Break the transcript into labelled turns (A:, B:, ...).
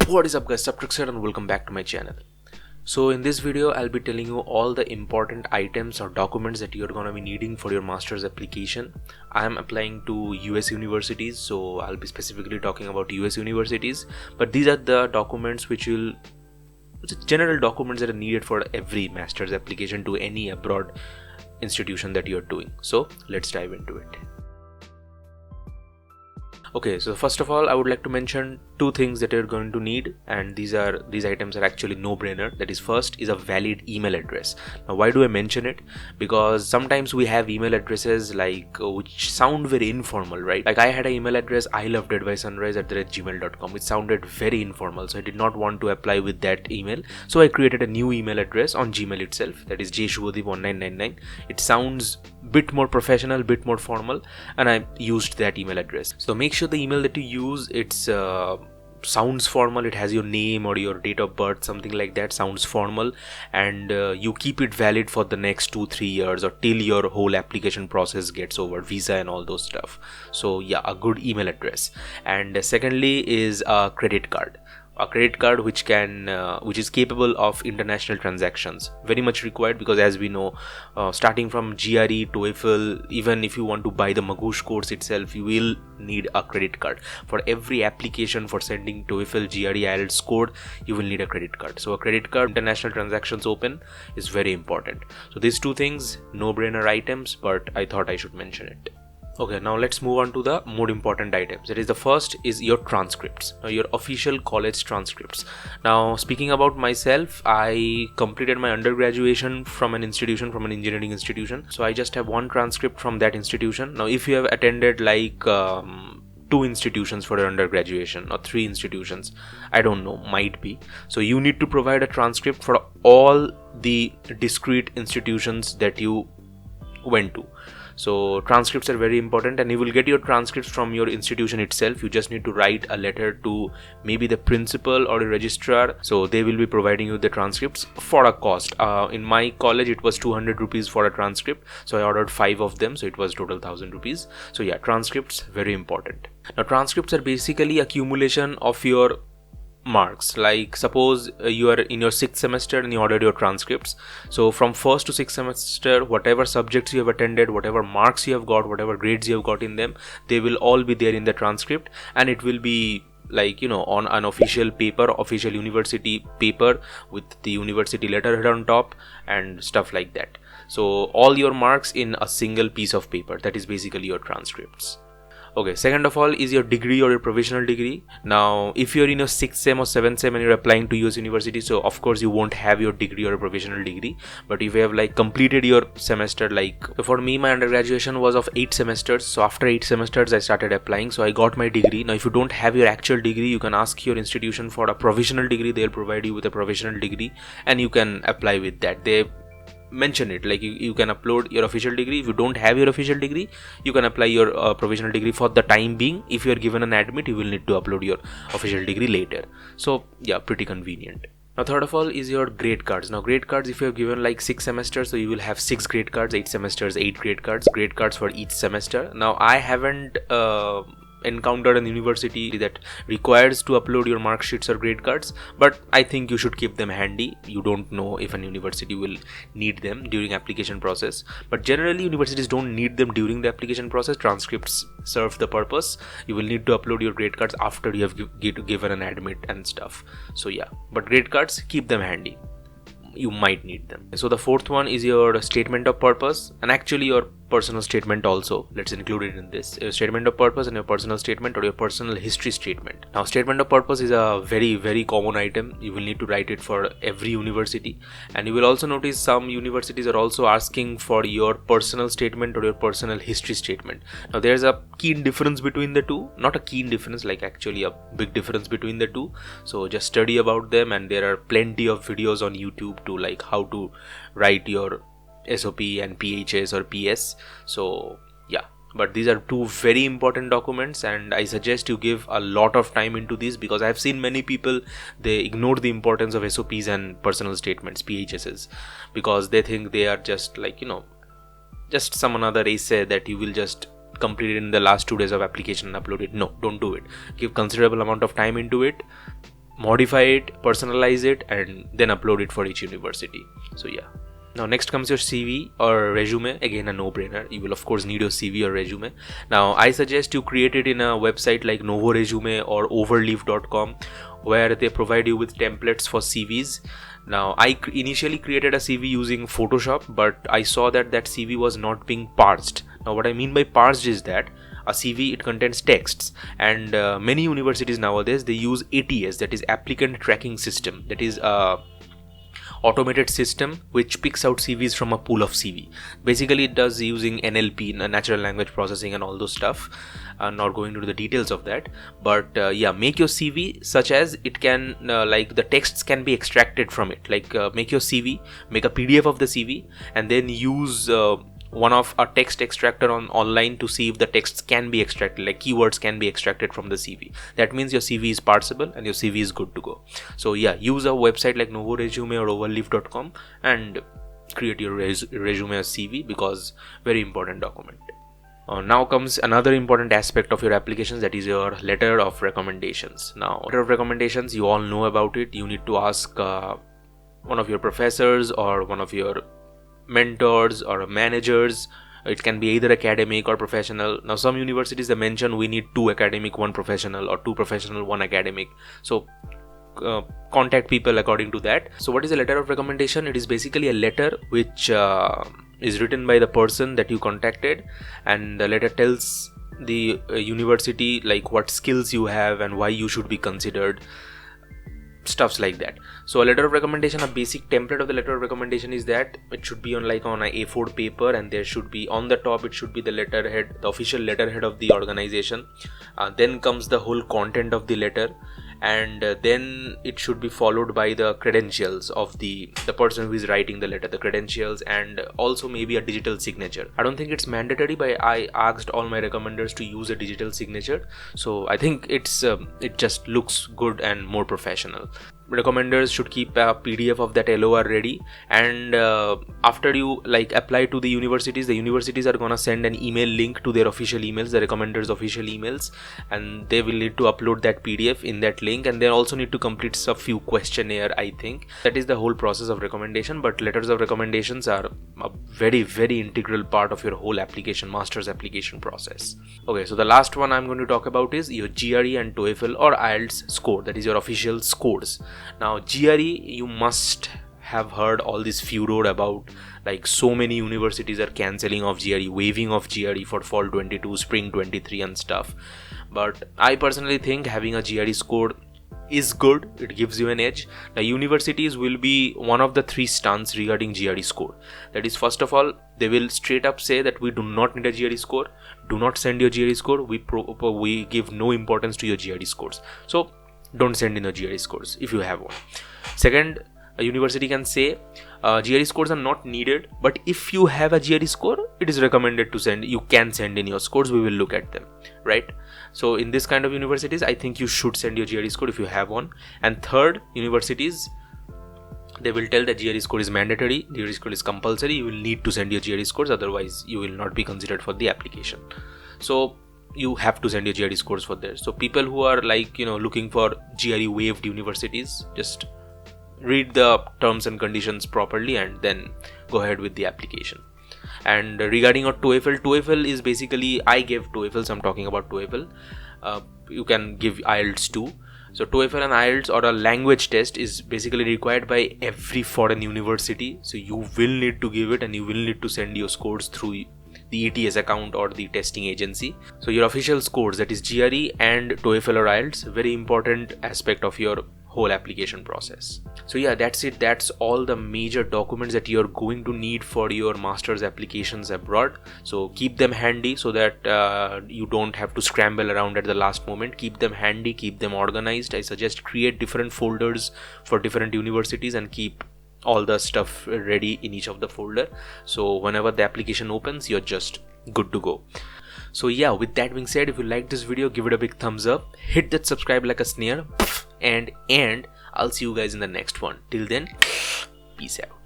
A: What is up guys, SubtreX here and welcome back to my channel. So in this video I'll be telling you all the important items or documents that you're gonna be needing for your master's application. I am applying to US universities, so I'll be specifically talking about US universities, but these are the documents general documents that are needed for every master's application to any abroad institution that you're doing. So let's dive into it. Okay, so first of all, I would like to mention two things that you're going to need, and these items are actually no-brainer. That is, first is a valid email address. Now, why do I mention it? Because sometimes we have email addresses which sound very informal, right? Like I had an email address, ilovedadvicesunrise@gmail.com. It sounded very informal, so I did not want to apply with that email. So I created a new email address on Gmail itself. That is jshubhadeep1999. It sounds bit more professional, bit more formal, and I used that email address. So make sure the email that you use, it's sounds formal, it has your name or your date of birth, something like that, sounds formal, and you keep it valid for the next 2-3 years or till your whole application process gets over, visa and all those stuff. So yeah, a good email address. And secondly is a credit card. A credit card which is capable of international transactions, very much required, because as we know, starting from GRE, TOEFL, even if you want to buy the Magoosh course itself, you will need a credit card. For every application for sending TOEFL, GRE, IELTS code, you will need a credit card. So a credit card, international transactions open, is very important. So these two things, no-brainer items, but I thought I should mention it. Okay, now let's move on to the more important items. That is, the first is your transcripts, your official college transcripts. Now, speaking about myself, I completed my undergraduation from an engineering institution. So I just have one transcript from that institution. Now, if you have attended two institutions for your undergraduation or 3 institutions, I don't know, might be. So you need to provide a transcript for all the discrete institutions that you went to. So transcripts are very important, and you will get your transcripts from your institution itself. You just need to write a letter to maybe the principal or the registrar, so they will be providing you the transcripts for a cost. In my college it was 200 rupees for a transcript, so I ordered 5 of them, so it was total 1000 rupees. So yeah, transcripts very important. Now transcripts are basically accumulation of your marks. Like suppose you are in your 6th semester and you ordered your transcripts, so from 1st to 6th semester, whatever subjects you have attended, whatever marks you have got, whatever grades you have got in them, they will all be there in the transcript, and it will be on an official paper, official university paper with the university letterhead on top and stuff like that. So all your marks in a single piece of paper, that is basically your transcripts. Okay, second of all is your degree or your provisional degree. Now, if you're in your 6th sem or 7th sem and you're applying to US university, so of course you won't have your degree or a provisional degree. But if you have completed your semester, so for me, my undergraduation was of 8 semesters. So after 8 semesters, I started applying. So I got my degree. Now, if you don't have your actual degree, you can ask your institution for a provisional degree. They'll provide you with a provisional degree, and you can apply with that. They mention it you can upload your official degree. If you don't have your official degree, you can apply your provisional degree for the time being. If you are given an admit, you will need to upload your official degree later. So yeah, pretty convenient. Now third of all is your grade cards. Now grade cards, if you have given 6 semesters, so you will have 6 grade cards, 8 semesters, 8 grade cards for each semester. Now I haven't encountered an university that requires to upload your mark sheets or grade cards, but I think you should keep them handy. You don't know if an university will need them during application process, but generally universities don't need them during the application process. Transcripts serve the purpose. You will need to upload your grade cards after you have given an admit and stuff. So yeah, but grade cards, keep them handy, you might need them. So the fourth one is your statement of purpose, and actually your personal statement also. Let's include it in this. Your statement of purpose and your personal statement, or your personal history statement. Now statement of purpose is a very, very common item. You will need to write it for every university, and you will also notice some universities are also asking for your personal statement or your personal history statement. Now there's a keen difference between the two. Not a keen difference, actually a big difference between the two. So just study about them, and there are plenty of videos on YouTube to how to write your SOP and PHS or PS. So yeah, but these are two very important documents, and I suggest you give a lot of time into these, because I've seen many people, they ignore the importance of SOPs and personal statements, PHSs, because they think they are just just some another essay that you will just complete it in the last 2 days of application and upload it. No, don't do it. Give considerable amount of time into it. modify it, personalize it, and then upload it for each university. So yeah. Now next comes your CV or resume. Again, a no-brainer. You will of course need your CV or resume. Now I suggest you create it in a website like Novo Resume or overleaf.com, where they provide you with templates for CVs. Now I initially created a CV using Photoshop, but I saw that that CV was not being parsed. Now what I mean by parsed is that a CV, it contains texts, and many universities nowadays, they use ATS, that is applicant tracking system. That is automated system which picks out CVs from a pool of CV. Basically it does using NLP, natural language processing, and all those stuff. I'm not going into the details of that, but yeah, make your CV such as it can like the texts can be extracted from it. Like make your CV, make a PDF of the CV, and then use one of a text extractor on online to see if the texts can be extracted, like keywords can be extracted from the CV. That means your CV is parsable and your CV is good to go. So yeah, use a website like Novo Resume or overleaf.com and create your resume or CV, because very important document. Now comes another important aspect of your applications, that is your letter of recommendations. Now letter of recommendations, you all know about it. You need to ask one of your professors or one of your mentors or managers. It can be either academic or professional. Now some universities, they mention we need 2 academic, 1 professional, or 2 professional, 1 academic. So contact people according to that. So what is a letter of recommendation? It is basically a letter which is written by the person that you contacted, and the letter tells the university like what skills you have and why you should be considered, stuffs like that. So a letter of recommendation, a basic template of the letter of recommendation is that it should be on a A4 paper, and there should be on the top, it should be the letterhead, the official letterhead of the organization. Then comes the whole content of the letter, and then it should be followed by the credentials of the person who is writing the letter, the credentials, and also maybe a digital signature. I don't think it's mandatory, but I asked all my recommenders to use a digital signature, so I think it's it just looks good and more professional. Recommenders should keep a PDF of that LOR ready, and after you apply to the universities are gonna send an email link to their official emails, the recommenders official emails, and they will need to upload that PDF in that link, and they also need to complete a few questionnaire. I think that is the whole process of recommendation. But letters of recommendations are a very, very integral part of your whole application, master's application process. Okay, so the last one I'm going to talk about is your GRE and TOEFL or IELTS score, that is your official scores. Now GRE, you must have heard all this furor about, like so many universities are cancelling of GRE, waiving of GRE for fall 22, spring 23 and stuff. But I personally think having a GRE score is good. It gives you an edge. Now universities will be one of the 3 stance regarding GRE score. That is, first of all, they will straight up say that we do not need a GRE score. Do not send your GRE score. We give no importance to your GRE scores. So don't send in your GRE scores if you have one. Second, a university can say GRE scores are not needed, but if you have a GRE score, it is recommended to send. You can send in your scores. We will look at them, right? So in this kind of universities, I think you should send your GRE score if you have one. And third, universities, they will tell that GRE score is mandatory, GRE score is compulsory. You will need to send your GRE scores, otherwise you will not be considered for the application. So you have to send your GRE scores for there. So people who are looking for GRE waived universities, just read the terms and conditions properly and then go ahead with the application. And regarding a TOEFL is basically, I gave TOEFL, so I'm talking about TOEFL. You can give IELTS too. So TOEFL and IELTS, or a language test, is basically required by every foreign university. So you will need to give it, and you will need to send your scores through the ETS account or the testing agency. So your official scores, that is GRE and TOEFL or IELTS, very important aspect of your whole application process. So yeah, that's it. That's all the major documents that you're going to need for your master's applications abroad. So keep them handy so that you don't have to scramble around at the last moment. Keep them handy, keep them organized. I suggest create different folders for different universities and keep all the stuff ready in each of the folder. So whenever the application opens, you're just good to go. So yeah, with that being said, if you like this video, give it a big thumbs up, hit that subscribe like a snare, and I'll see you guys in the next one. Till then, peace out.